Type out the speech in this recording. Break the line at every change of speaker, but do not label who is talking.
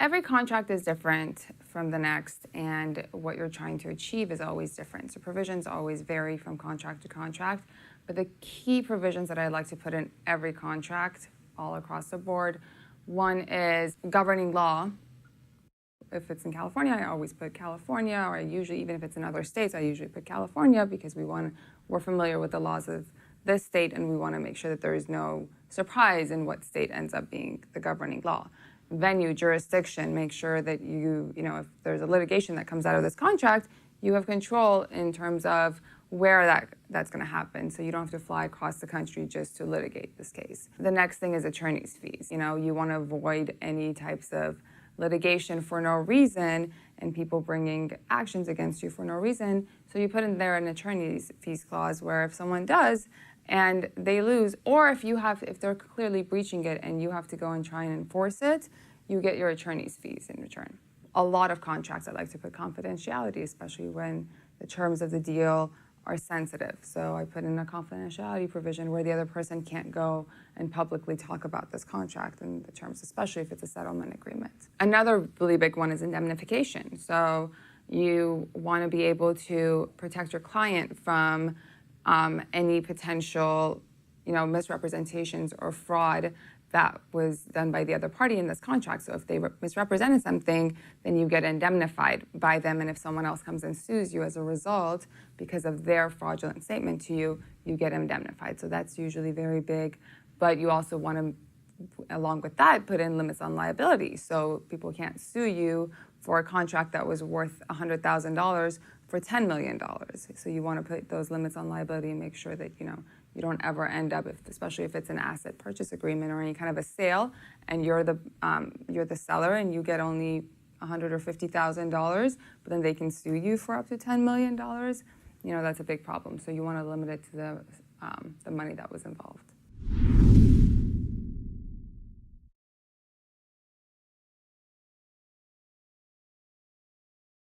Every contract is different from the next, and what you're trying to achieve is always different. So provisions always vary from contract to contract, but the key provisions that I like to put in every contract all across the board, one is governing law. If it's in California, I always put California, or I usually, even if it's in other states, I usually put California because we're familiar with the laws of this state, and we want to make sure that there is no surprise in what state ends up being the governing law. Venue, jurisdiction, make sure that if there's a litigation that comes out of this contract, you have control in terms of where that's going to happen, so you don't have to fly across the country just to litigate this case. The next thing is attorney's fees. You want to avoid any types of litigation for no reason and people bringing actions against you for no reason. So you put in there an attorney's fees clause where if someone does and they lose, or if they're clearly breaching it and you have to go and try and enforce it, you get your attorney's fees in return. A lot of contracts I like to put confidentiality, especially when the terms of the deal are sensitive. So I put in a confidentiality provision where the other person can't go and publicly talk about this contract and the terms, especially if it's a settlement agreement. Another really big one is indemnification. So you want to be able to protect your client from any potential, misrepresentations or fraud that was done by the other party in this contract. So if they misrepresented something, then you get indemnified by them. And if someone else comes and sues you as a result because of their fraudulent statement to you, you get indemnified. So that's usually very big. But you also want to, along with that, put in limits on liability. So people can't sue you for a contract that was worth $100,000 for $10 million. So you want to put those limits on liability and make sure that, you don't ever end up, especially if it's an asset purchase agreement or any kind of a sale, and you're the seller and you get only $100,000 or $50,000, but then they can sue you for up to $10 million. That's a big problem. So you want to limit it to the money that was involved.